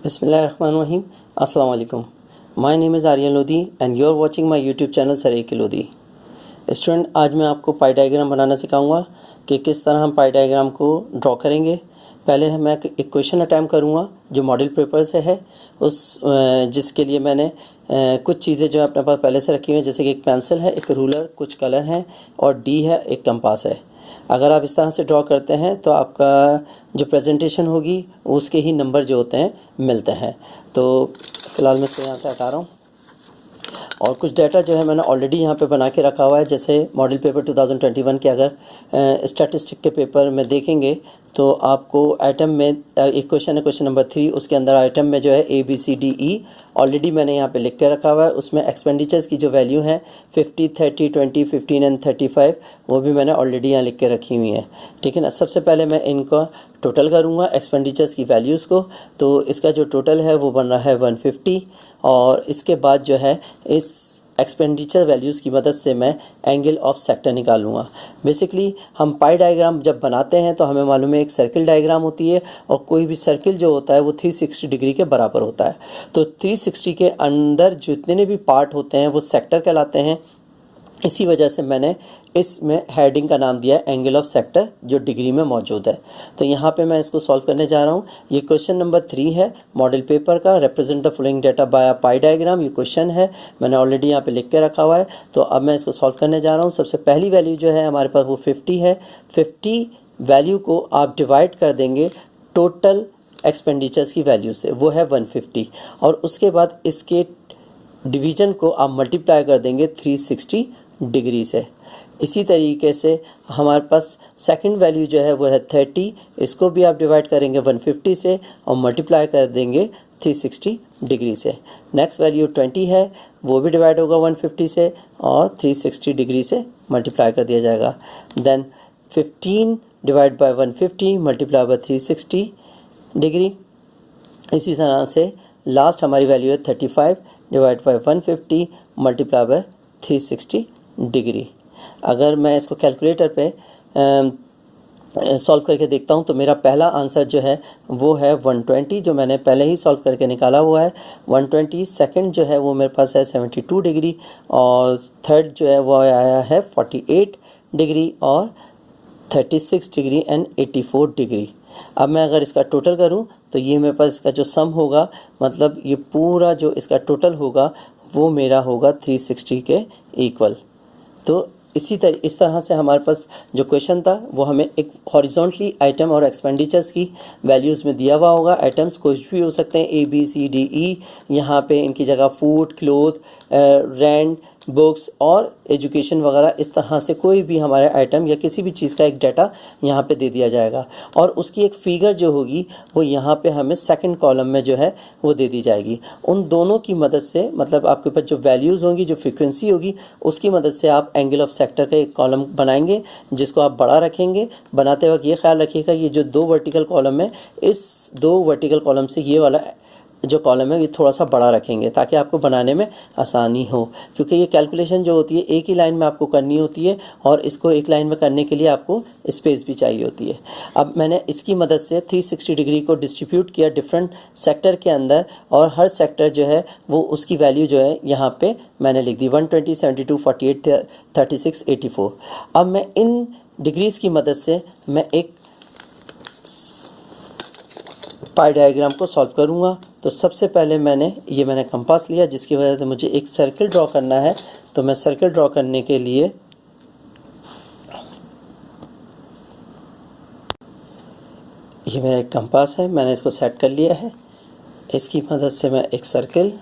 Bismillahirrahmanirrahim. Assalamu alaikum. My name is Aryan Lodi and you are watching my YouTube channel sir के Lodhi. Student, आज मैं आपको पाई diagram बनाना सिखाऊंगा कि किस तरह हम पाई डायग्राम को ड्रॉ करेंगे। पहले मैं एक क्वेश्चन अटैम्प्ट करूंगा जो मॉडल पेपर से है, जिसके लिए मैंने कुछ चीज़ें जो अपने पास पहले से रखी हुई हैं, जैसे कि एक पेंसिल है, एक रूलर, कुछ कलर हैं और डी है, एक कंपास है। अगर आप इस तरह से ड्रॉ करते हैं तो आपका जो प्रेजेंटेशन होगी उसके ही नंबर जो होते हैं मिलते हैं। तो फ़िलहाल मैं इसको यहाँ से हटा रहा हूँ और कुछ डाटा जो है मैंने ऑलरेडी यहाँ पे बना के रखा हुआ है। जैसे मॉडल पेपर 2021 के अगर स्टैटिस्टिक के पेपर में देखेंगे तो आपको आइटम में एक क्वेश्चन है, क्वेश्चन नंबर 3, उसके अंदर आइटम में जो है ABCDE ऑलरेडी मैंने यहाँ पे लिख के रखा हुआ है। उसमें एक्सपेंडिचर्स की जो वैल्यू है 50, 30, 20, 15 एंड 35 वो भी मैंने ऑलरेडी यहाँ लिख के रखी हुई है। ठीक है ना। सबसे पहले मैं इनका टोटल करूँगा एक्सपेंडिचर्स की वैल्यूज़ को। तो इसका जो टोटल है वो बन रहा है 150 और इसके बाद जो है इस एक्सपेंडिचर वैल्यूज़ की मदद से मैं एंगल ऑफ सेक्टर निकालूंगा। बेसिकली हम पाई डायग्राम जब बनाते हैं तो हमें मालूम है एक सर्किल डायग्राम होती है और कोई भी सर्किल जो होता है वो 360 डिग्री के बराबर होता है। तो 360 के अंदर जितने भी पार्ट होते हैं वो सेक्टर कहलाते हैं। इसी वजह से मैंने इसमें हेडिंग का नाम दिया है एंगल ऑफ सेक्टर, जो डिग्री में मौजूद है। तो यहाँ पे मैं इसको सॉल्व करने जा रहा हूँ। ये क्वेश्चन नंबर 3 है मॉडल पेपर का, represent the following data by a pie diagram. ये क्वेश्चन है, मैंने ऑलरेडी यहाँ पे लिख के रखा हुआ है। तो अब मैं इसको सॉल्व करने जा रहा हूँ। सबसे पहली वैल्यू जो है हमारे पास वो 50 है। 50 वैल्यू को आप डिवाइड कर देंगे टोटल एक्सपेंडिचर्स की वैल्यू से, वो है 150, और उसके बाद इसके डिवीज़न को आप मल्टीप्लाई कर देंगे 360 डिग्री से। इसी तरीके से हमारे पास सेकंड वैल्यू जो है वो है 30, इसको भी आप डिवाइड करेंगे 150 से और मल्टीप्लाई कर देंगे 360 डिग्री से। नेक्स्ट वैल्यू 20 है, वो भी डिवाइड होगा 150 से और 360 डिग्री से मल्टीप्लाई कर दिया जाएगा। Then 15 divide by 150 multiply by 360 degree. इसी तरह से लास्ट हमारी वैल्यू है 35 divide by 150 multiply by 360 degree. अगर मैं इसको कैलकुलेटर पे सॉल्व करके देखता हूँ तो मेरा पहला आंसर जो है वो है 120, जो मैंने पहले ही सॉल्व करके निकाला हुआ है 120। सेकंड जो है वो मेरे पास है 72 डिग्री और थर्ड जो है वो आया है 48 डिग्री और 36 डिग्री एंड 84 डिग्री। अब मैं अगर इसका टोटल करूं तो ये मेरे पास इसका जो सम होगा, मतलब ये पूरा जो इसका टोटल होगा वो मेरा होगा 360 के इक्वल। तो इस तरह से हमारे पास जो क्वेश्चन था वो हमें एक हॉरिजॉन्टली आइटम और एक्सपेंडिचर्स की वैल्यूज़ में दिया हुआ होगा। आइटम्स कुछ भी हो सकते हैं, ABCDE। यहाँ पे इनकी जगह फूड, क्लोथ, रेंट, बुक्स और एजुकेशन वगैरह, इस तरह से कोई भी हमारे आइटम या किसी भी चीज़ का एक डाटा यहाँ पे दे दिया जाएगा और उसकी एक फिगर जो होगी वो यहाँ पे हमें सेकंड कॉलम में जो है वो दे दी जाएगी। उन दोनों की मदद से, मतलब आपके पास जो वैल्यूज़ होंगी, जो फ्रीक्वेंसी होगी, उसकी मदद से आप एंगल ऑफ सेक्टर का एक कॉलम बनाएंगे जिसको आप बड़ा रखेंगे। बनाते वक्त ये ख्याल रखिएगा ये जो 2 वर्टिकल कॉलम है, इस 2 वर्टिकल कॉलम से ये वाला जो कॉलम है ये थोड़ा सा बड़ा रखेंगे ताकि आपको बनाने में आसानी हो, क्योंकि ये कैलकुलेशन जो होती है एक ही लाइन में आपको करनी होती है और इसको एक लाइन में करने के लिए आपको स्पेस भी चाहिए होती है। अब मैंने इसकी मदद से 360 डिग्री को डिस्ट्रीब्यूट किया डिफरेंट सेक्टर के अंदर और हर सेक्टर जो है वो उसकी वैल्यू जो है यहाँ पे मैंने लिख दी 120, 72, 48, 36, 84। अब मैं इन डिग्रीज़ की मदद से मैं एक पाई डायग्राम को सॉल्व करूंगा। तो सबसे पहले मैंने कंपास लिया जिसकी वजह से मुझे एक सर्कल ड्रॉ करना है। तो मैं सर्कल ड्रॉ करने के लिए ये मेरा एक कंपास है, मैंने इसको सेट कर लिया है। इसकी मदद से मैं एक सर्कल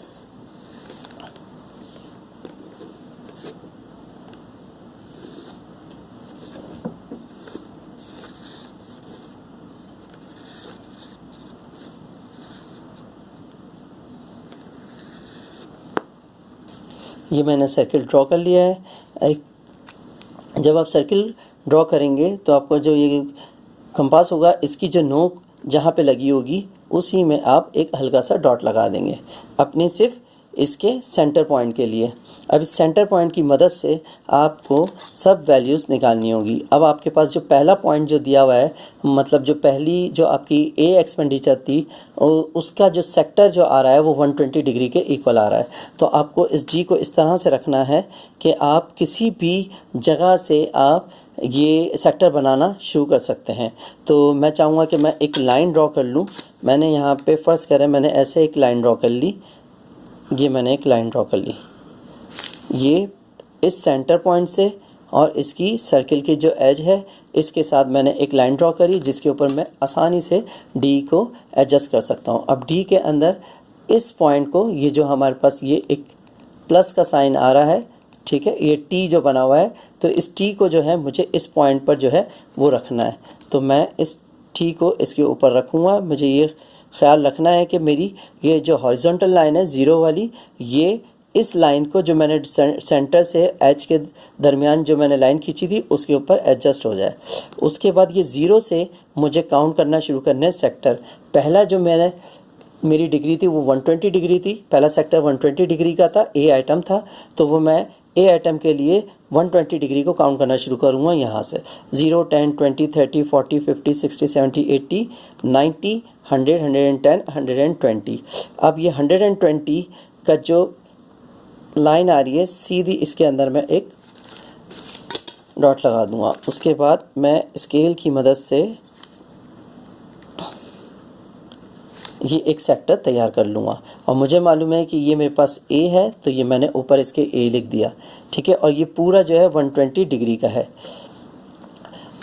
ये मैंने सर्किल ड्रॉ कर लिया है। जब आप सर्किल ड्रॉ करेंगे तो आपको जो ये कंपास होगा इसकी जो नोक जहाँ पे लगी होगी उसी में आप एक हल्का सा डॉट लगा देंगे अपने सिर्फ इसके सेंटर पॉइंट के लिए। अब इस सेंटर पॉइंट की मदद से आपको सब वैल्यूज़ निकालनी होगी। अब आपके पास जो पहला पॉइंट जो दिया हुआ है, मतलब जो पहली जो आपकी ए एक्सपेंडिचर थी, उसका जो सेक्टर जो आ रहा है वो 120 डिग्री के इक्वल आ रहा है। तो आपको इस जी को इस तरह से रखना है कि आप किसी भी जगह से आप ये सेक्टर बनाना शुरू कर सकते हैं। तो मैं चाहूँगा कि मैं एक लाइन ड्रॉ कर लूँ। मैंने यहाँ पे फ़र्ज़ करें मैंने ऐसे एक लाइन ड्रॉ कर ली, ये मैंने एक लाइन ड्रॉ कर ली, ये इस सेंटर पॉइंट से और इसकी सर्किल की जो एज है इसके साथ मैंने एक लाइन ड्रॉ करी, जिसके ऊपर मैं आसानी से डी को एडजस्ट कर सकता हूँ। अब डी के अंदर इस पॉइंट को, ये जो हमारे पास ये एक प्लस का साइन आ रहा है, ठीक है, ये टी जो बना हुआ है, तो इस टी को जो है मुझे इस पॉइंट पर जो है वो रखना है। तो मैं इस टी को इसके ऊपर रखूँगा। मुझे ये ख्याल रखना है कि मेरी ये जो हॉरिजॉन्टल लाइन है ज़ीरो वाली, ये इस लाइन को जो मैंने सेंटर से एच के दरमियान जो मैंने लाइन खींची थी उसके ऊपर एडजस्ट हो जाए। उसके बाद ये ज़ीरो से मुझे काउंट करना शुरू करने सेक्टर। पहला जो मेरी डिग्री थी वो 120 डिग्री थी, पहला सेक्टर 120 डिग्री का था, ए आइटम था, तो वो मैं ए आइटम के लिए 120 डिग्री को काउंट करना शुरू करूँगा यहाँ से। 0, 10, 20, 30, 40, 50, 60, 70, 80, 90, 100, 110, 120। अब ये 120 का जो लाइन आ रही है सीधी इसके अंदर मैं एक डॉट लगा दूंगा। उसके बाद मैं स्केल की मदद से ये एक सेक्टर तैयार कर लूँगा। और मुझे मालूम है कि ये मेरे पास ए है, तो ये मैंने ऊपर इसके ए लिख दिया, ठीक है। और ये पूरा जो है 120 डिग्री का है।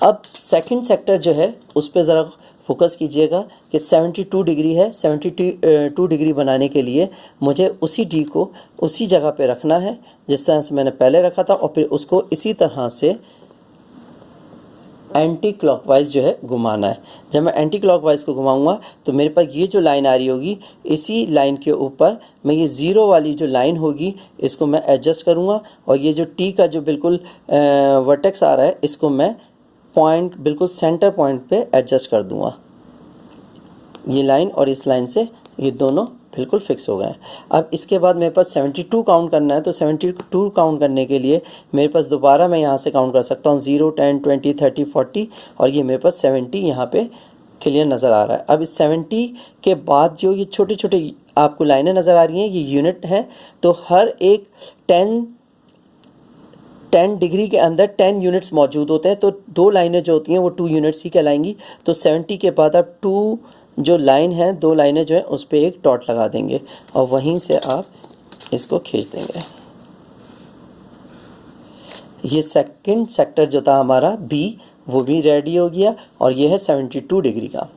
अब सेकंड सेक्टर जो है उस पर ज़रा फोकस कीजिएगा कि 72 डिग्री है। 72 डिग्री बनाने के लिए मुझे उसी डी को उसी जगह पे रखना है जिस तरह से मैंने पहले रखा था, और फिर उसको इसी तरह से एंटी क्लॉकवाइज जो है घुमाना है। जब मैं एंटी क्लॉकवाइज को घुमाऊंगा तो मेरे पास ये जो लाइन आ रही होगी, इसी लाइन के ऊपर मैं ये ज़ीरो वाली जो लाइन होगी इसको मैं एडजस्ट करूँगा, और ये जो टी का जो बिल्कुल वर्टेक्स आ रहा है इसको मैं पॉइंट बिल्कुल सेंटर पॉइंट पे एडजस्ट कर दूंगा। ये लाइन और इस लाइन से ये दोनों बिल्कुल फिक्स हो गए। अब इसके बाद मेरे पास 72 काउंट करना है, तो 72 काउंट करने के लिए मेरे पास दोबारा मैं यहाँ से काउंट कर सकता हूँ 0, 10, 20, 30, 40, और ये मेरे पास 70 यहाँ पे क्लियर नज़र आ रहा है। अब इस 70 के बाद जो ये छोटे छोटे आपको लाइनें नज़र आ रही हैं, ये यूनिट हैं, तो हर एक 10 डिग्री के अंदर 10 यूनिट्स मौजूद होते हैं, तो दो लाइनें जो होती हैं वो 2 यूनिट्स ही कहलाएंगी। तो 70 के बाद आप 2 जो लाइन है, दो लाइनें जो है उस पर एक डॉट लगा देंगे, और वहीं से आप इसको खींच देंगे। ये सेकंड सेक्टर जो था हमारा बी, वो भी रेडी हो गया, और ये है 72 डिग्री का,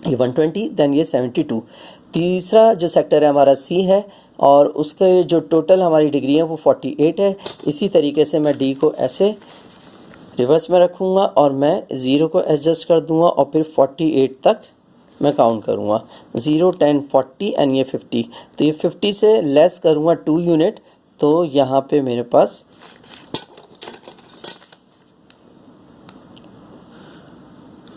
ये 120, देन ये 72। तीसरा जो सेक्टर है हमारा सी है, और उसके जो टोटल हमारी डिग्री है वो 48 है। इसी तरीके से मैं डी को ऐसे रिवर्स में रखूँगा और मैं ज़ीरो को एडजस्ट कर दूँगा, और फिर 48 तक मैं काउंट करूँगा। 0, 10, 40 एंड ये 50। तो ये 50 से लेस करूँगा 2 यूनिट, तो यहाँ पे मेरे पास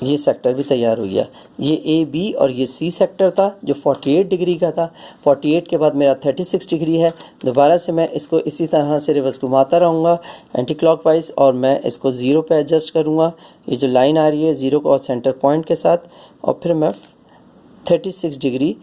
ये सेक्टर भी तैयार हो गया। ये ए बी और ये सी सेक्टर था जो 48 डिग्री का था। 48 के बाद मेरा 36 डिग्री है। दोबारा से मैं इसको इसी तरह से रिवर्स घुमाता रहूँगा एंटी क्लॉकवाइज, और मैं इसको ज़ीरो पे एडजस्ट करूँगा। ये जो लाइन आ रही है ज़ीरो को और सेंटर पॉइंट के साथ, और फिर मैं 36 डिग्री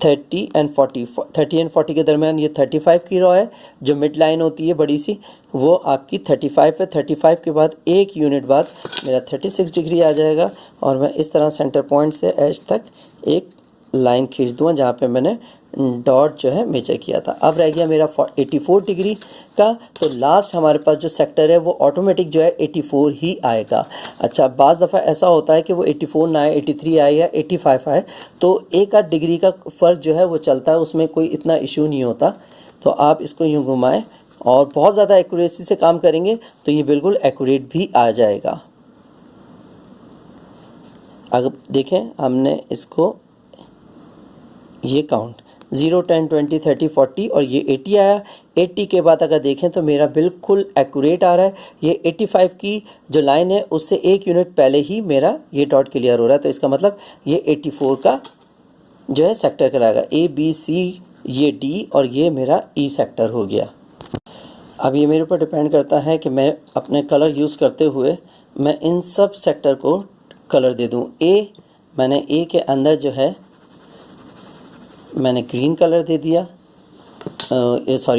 30 एंड 40 के दरमियान ये 35 की रॉ है। जो मिड लाइन होती है बड़ी सी, वो आपकी 35 है। 35 के बाद एक यूनिट बाद मेरा 36 डिग्री आ जाएगा, और मैं इस तरह सेंटर पॉइंट से एज तक एक लाइन खींच दूँगा जहाँ पे मैंने डॉट जो है मेजर किया था। अब रह गया मेरा 84 डिग्री का, तो लास्ट हमारे पास जो सेक्टर है वो ऑटोमेटिक जो है 84 ही आएगा। अच्छा, बाज़ दफ़ा ऐसा होता है कि वो 84 ना आए, 83 आए या 85 आए, तो एक आध डिग्री का फ़र्क जो है वो चलता है, उसमें कोई इतना इशू नहीं होता। तो आप इसको यूँ घुमाएं और बहुत ज़्यादा एक्यूरेसी से काम करेंगे तो ये बिल्कुल एक्यूरेट भी आ जाएगा। अगर देखें हमने इसको ये काउंट 0, 10, 20, 30, 40 और ये 80 आया। 80 के बाद अगर देखें तो मेरा बिल्कुल एक्यूरेट आ रहा है। ये 85 की जो लाइन है उससे एक यूनिट पहले ही मेरा ये डॉट क्लियर हो रहा है, तो इसका मतलब ये 84 का जो है सेक्टर कराएगा। ए बी सी, ये डी और ये मेरा ई सेक्टर हो गया। अब ये मेरे ऊपर डिपेंड करता है कि मैं अपने कलर यूज़ करते हुए मैं इन सब सेक्टर को कलर दे दूँ। मैंने ए के अंदर जो है मैंने ग्रीन कलर दे दिया,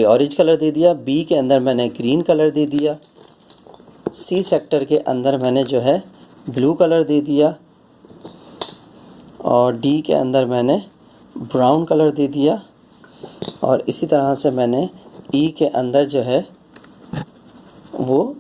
ऑरेंज कलर दे दिया। बी के अंदर मैंने ग्रीन कलर दे दिया। सी सेक्टर के अंदर मैंने जो है ब्लू कलर दे दिया और डी के अंदर मैंने ब्राउन कलर दे दिया। और इसी तरह से मैंने ई के अंदर जो है वो